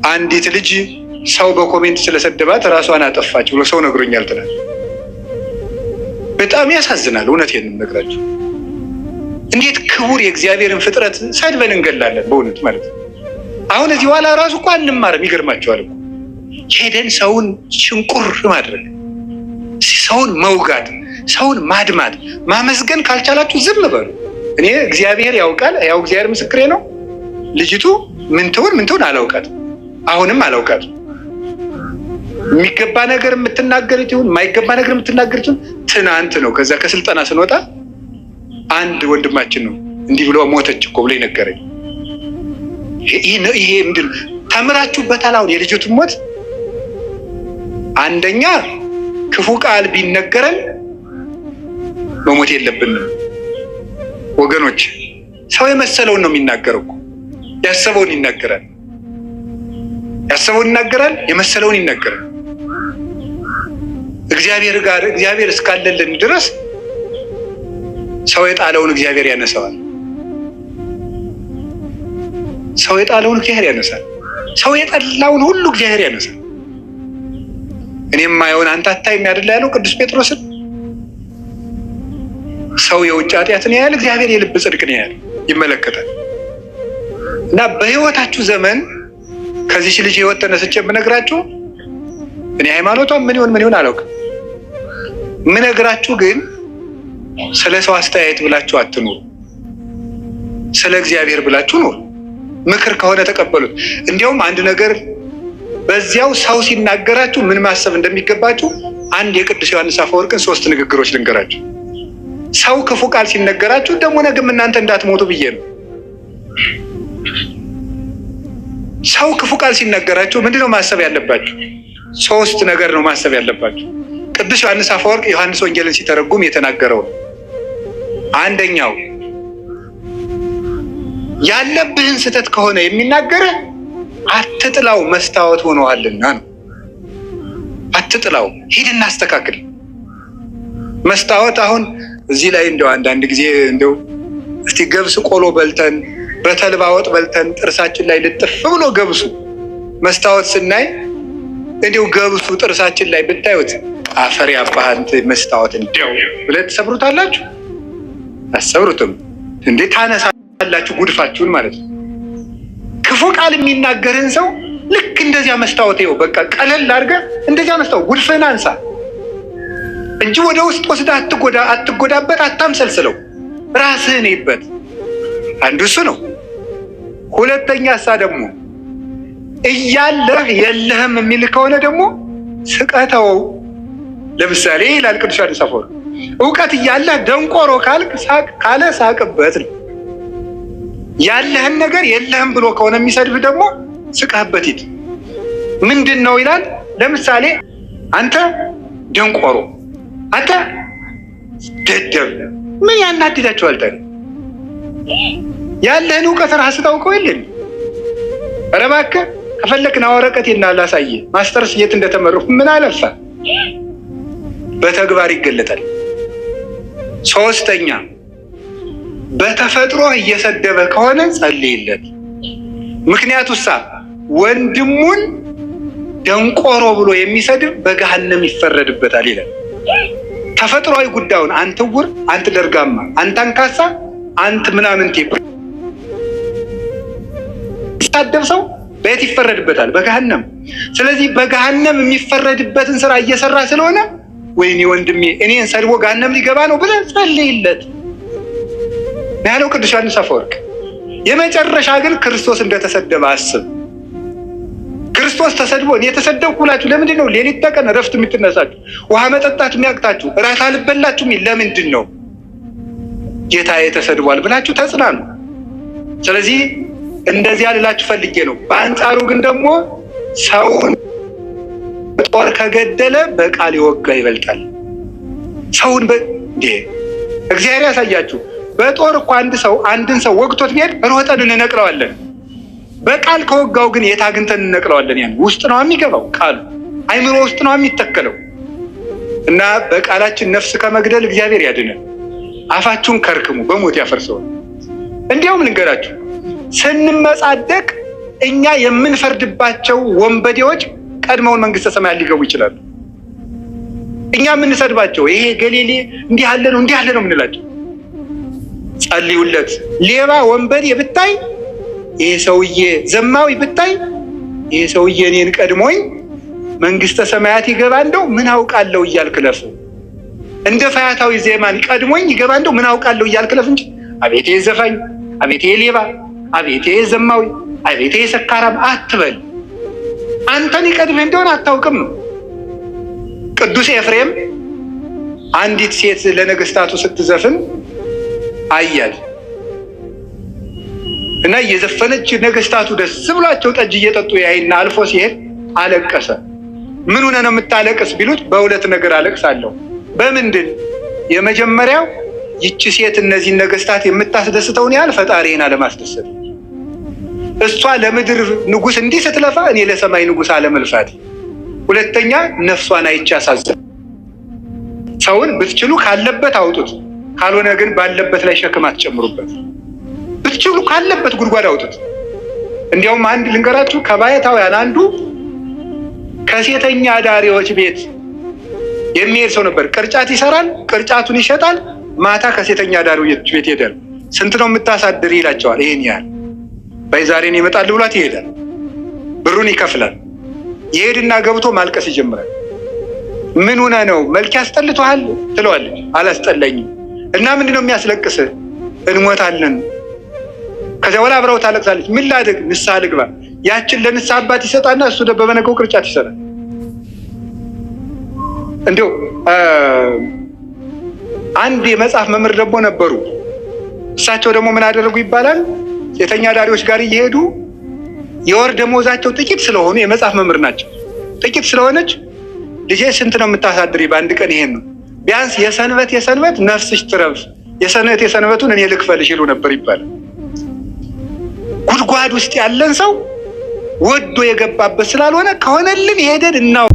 አንዲት ልጅ ሰው በኮሜንት ስለሰደባት ራሷን አጠፋች ብሎ ሰው ነግሮኛል ትላል። በጣም ያሳዝናል። እውነቴን ነው የምነግራችሁ። እንዴት ክቡር የእግዚአብሔርን ፍጥረት ሰድበን እንገላለን በእውነት ማለት ነው። አሁን እዚህ ኋላ ራሱ እኮ አንማርም። ይገርማቸዋል እኮ ሄደን ሰውን ሽንቁር ማድረግ፣ ሰውን መውጋት፣ ሰውን ማድማት፣ ማመስገን ካልቻላችሁ ዝም በሉ። እኔ እግዚአብሔር ያውቃል፣ ያው እግዚአብሔር ምስክሬ ነው። ልጅቱ ምን ትሁን አላውቃትም፣ አሁንም አላውቃትም። የሚገባ ነገር የምትናገሩት ይሁን የማይገባ ነገር የምትናገሩት ይሁን። ትናንት ነው ከዛ ከስልጠና ስንወጣ አንድ ወንድማችን ነው እንዲህ ብሎ ሞተች እኮ ብሎ ይነገረኝ። ይሄ ምንድን ተምራችሁበታል? አሁን የልጅቱን ሞት አንደኛ ክፉ ቃል ቢነገረን መሞት የለብንም ወገኖች። ሰው የመሰለውን ነው የሚናገረው እኮ። ያሰበውን ይናገራል፣ የመሰለውን ይናገራል። እግዚአብሔር እስካለልን ድረስ ሰው የጣለውን እግዚአብሔር ያነሳዋል። ሰው የጣለውን እግዚአብሔር ያነሳል። ሰው የጠላውን ሁሉ እግዚአብሔር ያነሳል። እኔም ማየውን አንተ አታይም አይደል ያለው ቅዱስ ጴጥሮስን። ሰው የውጭ ኃጢአትን ያያል፣ እግዚአብሔር የልብ ጽድቅን ያያል፣ ይመለከታል። እና በህይወታችሁ ዘመን ከዚህ ልጅ ህይወት ተነስቼ የምነግራችሁ እኔ ሃይማኖቷን ምን ይሆን አላውቅም። የምነግራችሁ ግን ስለ ሰው አስተያየት ብላችሁ አትኑሩ፣ ስለ እግዚአብሔር ብላችሁ ኑሩ። ምክር ከሆነ ተቀበሉት። እንዲያውም አንድ ነገር በዚያው ሰው ሲናገራችሁ ምን ማሰብ እንደሚገባችሁ አንድ የቅዱስ ዮሐንስ አፈወርቅን 3 ንግግሮች ልንገራችሁ። ሰው ክፉ ቃል ሲነገራችሁ ደግሞ ነገም እናንተ እንዳትሞቱ ብዬ ነው። ሰው ክፉ ቃል ሲነገራችሁ ምንድነው ማሰብ ያለባችሁ? 3 ነገር ነው ማሰብ ያለባችሁ። ቅዱስ ዮሐንስ አፈወርቅ ዮሐንስ ወንጌልን ሲተረጉም የተናገረው አንደኛው ያለብህን ስህተት ከሆነ የሚናገር አትጥላው፣ መስታወት ሆነዋልና ነው። አትጥላው፣ ሂድና አስተካክል። መስታወት አሁን እዚህ ላይ እንደው አንዳንድ ጊዜ እንደው እስቲ ገብስ ቆሎ በልተን በተልባ ወጥ በልተን ጥርሳችን ላይ ልጥፍ ብሎ ገብሱ መስታወት ስናይ እንደው ገብሱ ጥርሳችን ላይ ብታዩት አፈር ያባህንት መስታወት እንደው ብለህ ትሰብሩታላችሁ? አሰብሩትም እንዴ? ታነሳላችሁ ጉድፋችሁን ማለት ነው። ክፉ ቃል የሚናገርን ሰው ልክ እንደዚያ መስታወት ይኸው በቃ ቀለል አድርገህ እንደዚያ መስታወት ጉድፍህን አንሳ እንጂ ወደ ውስጥ ወስደህ አትጎዳበት፣ አታምሰልስለው፣ ራስህን ይበት። አንዱ እሱ ነው። ሁለተኛ ደግሞ እያለህ የለህም የሚል ከሆነ ደግሞ ስቀተው። ለምሳሌ ይላል ቅዱስ ዮሐንስ አፈወርቅ እውቀት እያለህ ደንቆሮ ካለ ሳቅበት ነው። ያለህን ነገር የለህም ብሎ ከሆነ የሚሰድብህ ደግሞ ስቀህበት ሂድ። ምንድን ነው ይላል? ለምሳሌ አንተ ደንቆሮ፣ አንተ ደደብ፣ ምን ያናድዳቸዋል? ታዲያ ያለህን እውቀት ራስህ ታውቀው የለን? ኧረ እባክህ ከፈለክና ወረቀቴና ላሳየህ ማስተርስ የት እንደተመረኩ ምን አለፋ፣ በተግባር ይገለጣል። 3ኛ በተፈጥሮ እየሰደበ ከሆነ ጸልይለት። ምክንያቱሳ ወንድሙን ደንቆሮ ብሎ የሚሰድብ በገሃነም ይፈረድበታል ይላል። ተፈጥሯዊ ጉዳዩን አንተ ዕውር፣ አንተ ደርጋማ፣ አንተ አንካሳ፣ አንተ ምናምንቴ ሳደብ ሰው በየት ይፈረድበታል? በገሃነም። ስለዚህ በገሃነም የሚፈረድበትን ስራ እየሰራ ስለሆነ ወይኔ ወንድሜ እኔን ሰድቦ ገሃነም ሊገባ ነው ብለህ ጸልይለት ያለው ቅዱስ ዮሐንስ አፈወርቅ። የመጨረሻ ግን ክርስቶስ እንደተሰደበ አስብ። ክርስቶስ ተሰድቦ እኔ የተሰደብኩ ብላችሁ ለምንድን ነው ሌሊት ተቀን እረፍት የምትነሳችሁ? ውሃ መጠጣት የሚያቅታችሁ፣ እራት አልበላችሁ ለምንድን ነው? ጌታዬ ተሰድቧል ብላችሁ ተጽናኑ። ስለዚህ እንደዚያ ልላችሁ ፈልጌ ነው። በአንጻሩ ግን ደግሞ ሰውን ጦር ከገደለ በቃል የወጋ ይበልጣል። ሰውን እግዚአብሔር ያሳያችሁ። በጦር እኮ አንድን ሰው ወግቶት ቢሄድ ሮጠን እንነቅለዋለን። በቃል ከወጋው ግን የት አግኝተን እንነቅለዋለን? ያን ውስጥ ነው የሚገባው፣ ቃሉ አይምሮ ውስጥ ነው የሚተከለው። እና በቃላችን ነፍስ ከመግደል እግዚአብሔር ያድነን። አፋችሁን ከርክሙ፣ በሞት ያፈርሰዋል። እንዲያውም ልንገራችሁ፣ ስንመጻደቅ እኛ የምንፈርድባቸው ወንበዴዎች ቀድመውን መንግስተ ሰማያት ሊገቡ ይችላሉ። እኛ የምንሰድባቸው ይሄ ገሌሌ እንዲህ ያለ ነው እንዲህ ያለ ነው የምንላቸው ጸልዩለት። ሌባ ወንበዴ ብታይ ይሄ ሰውዬ ዘማዊ ብታይ ይሄ ሰውዬ እኔን ቀድሞኝ መንግስተ ሰማያት ይገባ እንደው ምን አውቃለሁ እያልክ ለፍ። እንደ ፈያታዊ ዜማን ቀድሞኝ ይገባ እንደው ምን አውቃለሁ እያልክ ለፍ እንጂ አቤቴ ዘፋኝ፣ አቤቴ ሌባ፣ አቤቴ ዘማዊ፣ አቤቴ ሰካራም አትበል። አንተን ይቀድምህ እንደሆነ አታውቅም ነው። ቅዱስ ኤፍሬም አንዲት ሴት ለነገስታቱ ስትዘፍን አያል እና እየዘፈነች ነገስታቱ ደስ ብሏቸው ጠጅ እየጠጡ ያይና አልፎ ሲሄድ አለቀሰ። ምን ሆነ ነው የምታለቅስ ቢሉት በሁለት ነገር አለቅሳለሁ። በምንድን? የመጀመሪያው ይቺ ሴት እነዚህን ነገስታት የምታስደስተውን ያህል ፈጣሪን አለማስደሰት፣ እሷ ለምድር ንጉስ እንዲህ ስትለፋ እኔ ለሰማይ ንጉስ አለመልፋት። ሁለተኛ ነፍሷን አይቻ አሳዘን። ሰውን ብትችሉ ካለበት አውጡት፣ ካልሆነ ግን ባለበት ላይ ሸክም አትጨምሩበት። ብትችሉ ካለበት ጉድጓድ አውጡት። እንዲያውም አንድ ልንገራችሁ፣ ከባይታውያን አንዱ ከሴተኛ አዳሪዎች ቤት የሚሄድ ሰው ነበር። ቅርጫት ይሰራል፣ ቅርጫቱን ይሸጣል። ማታ ከሴተኛ አዳሪዎች ቤት ይሄዳል። ስንት ነው የምታሳድር ይላቸዋል። ይሄን ያህል በይ ዛሬን ይመጣል ብሏት ይሄዳል። ብሩን ይከፍላል። ይሄድና ገብቶ ማልቀስ ይጀምራል። ምን ሆነ ነው መልክ ያስጠልቷል ትለዋለች። አላስጠላኝም። እና ምንድነው የሚያስለቅስ? እንሞታለን። ከዚያ በኋላ አብረው ታለቅሳለች። ምን ላድርግ? ንስሐ ልግባ። ያችን ለንስሐ አባት ይሰጣና እሱ በበነገው ቅርጫት ይሰራል። እንዲሁ አንድ የመጽሐፍ መምህር ደግሞ ነበሩ። እሳቸው ደግሞ ምን አደረጉ ይባላል? ሴተኛ አዳሪዎች ጋር እየሄዱ የወር ደመወዛቸው ጥቂት ስለሆኑ የመጽሐፍ መምህር ናቸው። ጥቂት ስለሆነች ልጄ ስንት ነው የምታሳድሪ? በአንድ ቀን ይሄን ነው ቢያንስ የሰንበት ነፍስሽ ትረፍ፣ የሰንበቱን እኔ ልክፈልሽ ይሉ ነበር ይባላል። ጉድጓድ ውስጥ ያለን ሰው ወዶ የገባበት ስላልሆነ ከሆነልን ሄደን እናው